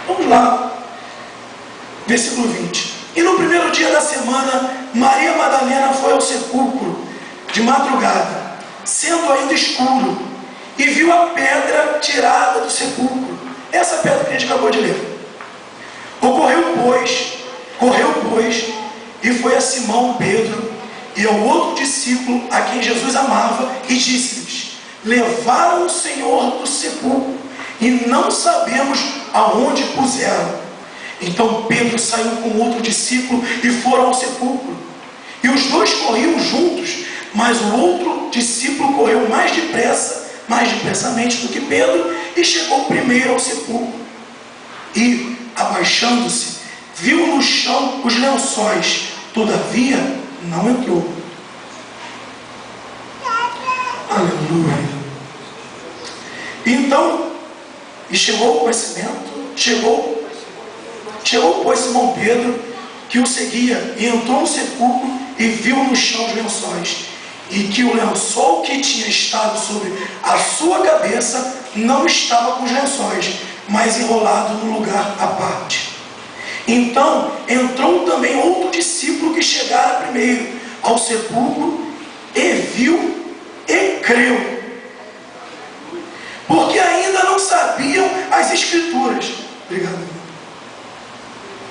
Vamos lá, versículo 20. E no primeiro dia da semana, Maria Madalena foi ao sepulcro de madrugada, sendo ainda escuro, e viu a pedra tirada do sepulcro. Essa pedra que a gente acabou de ler. Correu, pois, e foi a Simão Pedro e ao outro discípulo a quem Jesus amava, e disse-lhes: levaram o Senhor do sepulcro, e não sabemos aonde puseram. Então Pedro saiu com outro discípulo e foram ao sepulcro. E os dois corriam juntos, mas o outro discípulo correu mais depressamente do que Pedro, e chegou primeiro ao sepulcro. E, abaixando-se, viu no chão os lençóis, todavia não entrou. Aleluia. Então, chegou o conhecimento, chegou pois Simão Pedro, que o seguia, e entrou no sepulcro e viu no chão os lençóis, e que o lençol que tinha estado sobre a sua cabeça não estava com os lençóis, mas enrolado no lugar à parte. Então entrou também outro discípulo que chegara primeiro ao sepulcro, e viu e creu, porque ainda não sabiam as Escrituras. Obrigado.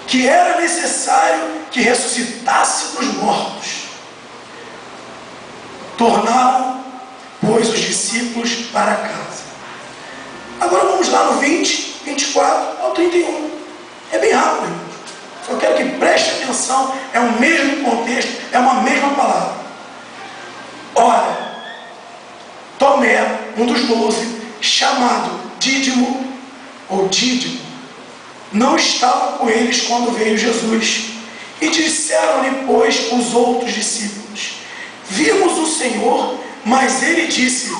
Que era necessário que ressuscitasse dos mortos. Tornaram, pois, os discípulos para casa. Agora vamos lá no 20, 24 ao 31. É bem rápido, irmãos. Só quero que preste atenção. É o mesmo contexto, é uma mesma palavra. Ora, Tomé, um dos 12, chamado Dídimo, não estava com eles quando veio Jesus. E disseram-lhe, pois, os outros discípulos: vimos o Senhor. Mas ele disse: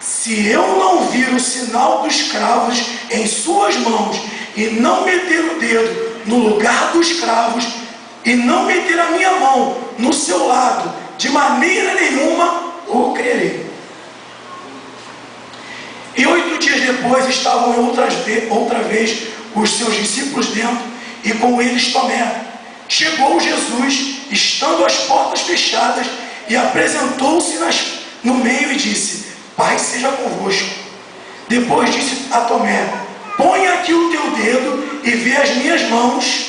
se eu não vir o sinal dos cravos em suas mãos, e não meter o dedo no lugar dos cravos, e não meter a minha mão no seu lado, de maneira nenhuma o crerei. E 8 dias depois estavam outra vez os seus discípulos dentro, e com eles Tomé. Chegou Jesus, estando as portas fechadas, e apresentou-se no meio e disse: Pai seja convosco. Depois disse a Tomé: põe aqui o teu dedo e vê as minhas mãos,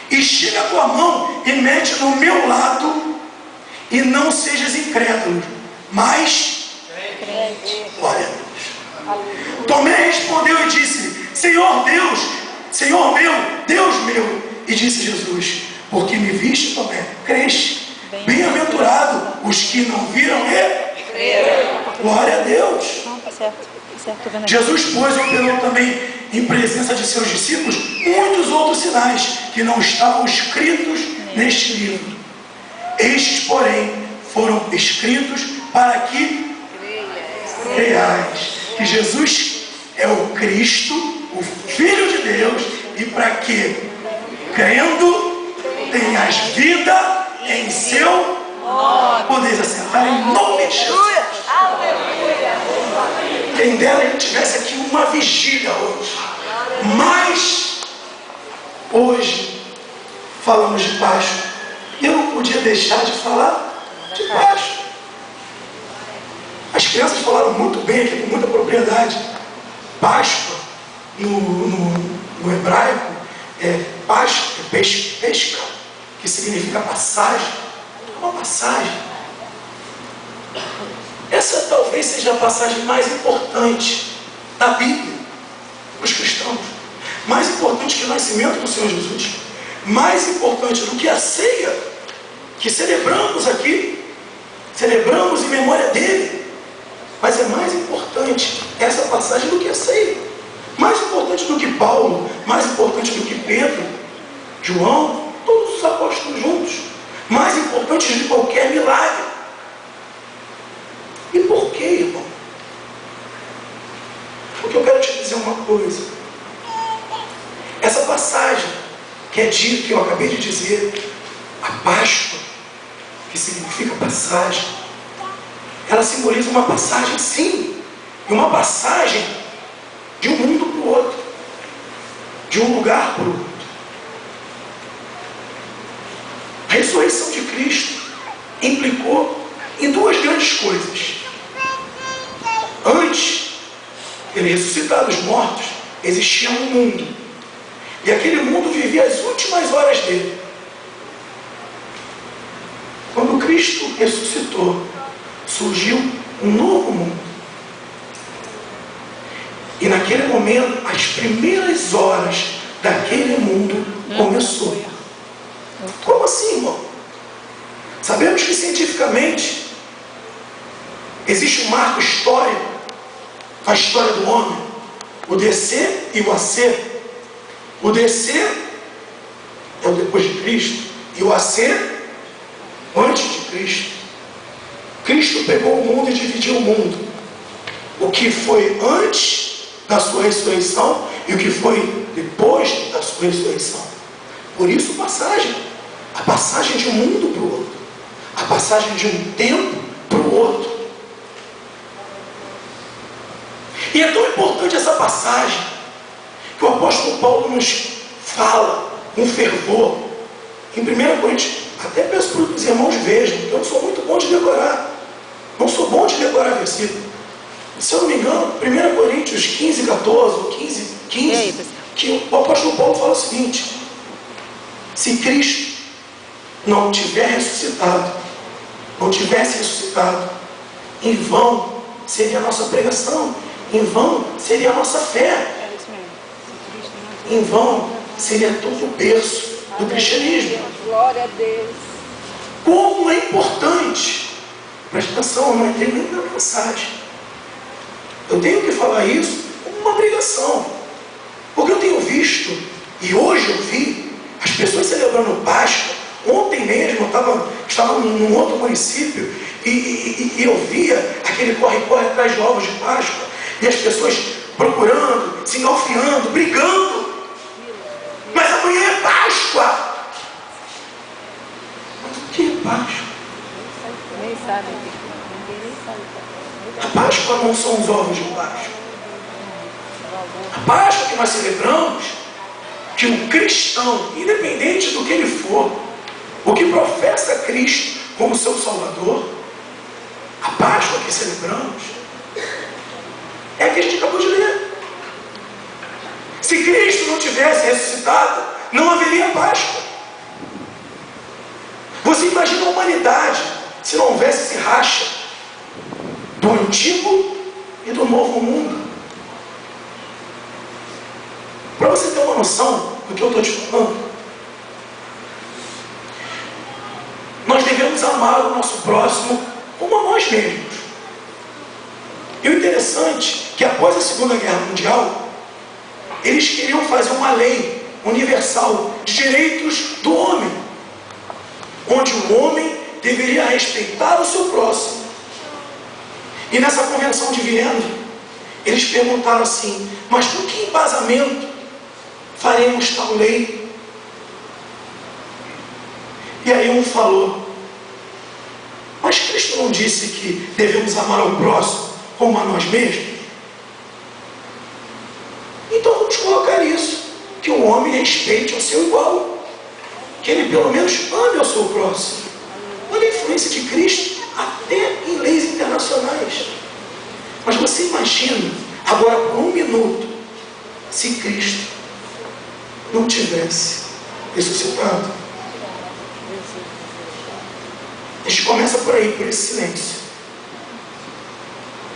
e chega a tua mão e mete no meu lado, e não sejas incrédulo, mas crente. Glória a Deus. Tomé respondeu e disse: Senhor meu, Deus meu. E disse Jesus: porque me viste, Tomé, creste. Bem-aventurado os que não viram e creram. Glória a Deus. Não, tá certo. Jesus, pois, operou também em presença de seus discípulos muitos outros sinais que não estavam escritos neste livro. Estes, porém, foram escritos para que creiais que Jesus é o Cristo, o Filho de Deus, e para que, crendo, tenhas vida em seu nome. Podeis assentar em nome de Jesus. Quem dera a gente tivesse aqui uma vigília hoje. Mas hoje falamos de Páscoa. E eu não podia deixar de falar de Páscoa. As crianças falaram muito bem aqui, com muita propriedade. Páscoa, no hebraico, Páscoa, pesca, que significa passagem. É uma passagem. Essa talvez seja a passagem mais importante da Bíblia para os cristãos. Mais importante que o nascimento do Senhor Jesus. Mais importante do que a ceia que celebramos aqui. Celebramos em memória dele. Mas é mais importante essa passagem do que a ceia. Mais importante do que Paulo, mais importante do que Pedro, João, todos os apóstolos juntos. Mais importante de qualquer milagre. E por quê, irmão? Porque eu quero te dizer uma coisa. Essa passagem que é dita, que eu acabei de dizer, a Páscoa, que significa passagem, ela simboliza uma passagem, sim, e uma passagem de um mundo para o outro. de um lugar para o outro. A ressurreição de Cristo implicou em duas grandes coisas. Antes de ele ressuscitar dos mortos, existia um mundo. E aquele mundo vivia as últimas horas dele. Quando Cristo ressuscitou, surgiu um novo mundo. E naquele momento, as primeiras horas daquele mundo começou. Como assim, irmão? Sabemos que cientificamente existe um marco histórico, a história do homem, o DC e o AC. O DC é o depois de Cristo, e o AC antes de Cristo. Cristo pegou o mundo e dividiu o mundo. O que foi antes da sua ressurreição e o que foi depois da sua ressurreição. Por isso a passagem de um mundo para o outro, a passagem de um tempo para o outro. E é tão importante essa passagem que o apóstolo Paulo nos fala com fervor em 1 Coríntios. Até peço para os irmãos vejam, eu não sou muito bom de decorar, não sou bom de decorar versículo. Se eu não me engano, 1 Coríntios 15, 14 ou 15, que o apóstolo Paulo fala o seguinte: se Cristo não tivesse ressuscitado, em vão seria a nossa pregação, em vão seria a nossa fé, em vão seria todo o berço do cristianismo. Glória a Deus. Como é importante, presta atenção, eu não entrei nem na mensagem. Eu tenho que falar isso como uma pregação, porque eu tenho visto, e hoje eu vi, as pessoas celebrando Páscoa. Ontem mesmo eu estava num outro município e eu via aquele corre-corre atrás de ovos de Páscoa, e as pessoas procurando, se engalfinhando, brigando. Mas amanhã é Páscoa. Mas o que é Páscoa? Nem sabe. Ninguém nem sabe. A Páscoa não são os ovos de Páscoa. A Páscoa que nós celebramos, que o cristão, independente do que ele for, o que professa Cristo como seu Salvador, a Páscoa que celebramos é a que a gente acabou de ler. Se Cristo não tivesse ressuscitado, não haveria Páscoa. Você imagina a humanidade se não houvesse esse racha do antigo e do novo mundo. Para você ter uma noção do que eu estou te falando, nós devemos amar o nosso próximo como a nós mesmos. E o interessante é que após a Segunda Guerra Mundial, eles queriam fazer uma lei universal de direitos do homem, onde o homem deveria respeitar o seu próximo. E nessa convenção de Viena, eles perguntaram assim: mas por que embasamento faremos tal lei? E aí um falou: mas Cristo não disse que devemos amar ao próximo como a nós mesmos? Então vamos colocar isso, que o homem respeite o seu igual, que ele pelo menos ame ao seu próximo. Olha a influência de Cristo até em leis internacionais. Mas você imagina, agora por um minuto, se Cristo não tivesse ressuscitado. A gente começa por aí, por esse silêncio.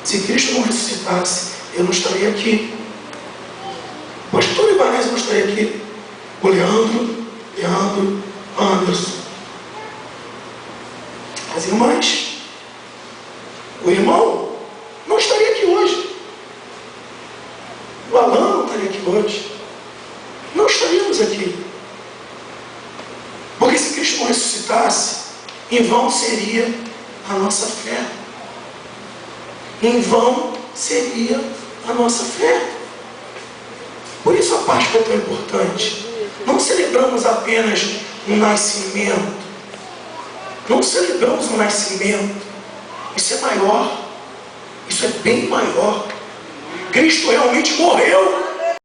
Se Cristo não ressuscitasse, eu não estaria aqui. O pastor Ibanez não estaria aqui. O Leandro, Anderson, as irmãs, o irmão não estaria aqui hoje. O Alan não estaria aqui hoje. Não estaríamos aqui. Porque se Cristo não ressuscitasse, em vão seria a nossa fé. Em vão seria a nossa fé. Por isso a Páscoa é tão importante. Não celebramos apenas um nascimento. Não celebramos um nascimento. Isso é maior. Isso é bem maior. Cristo realmente morreu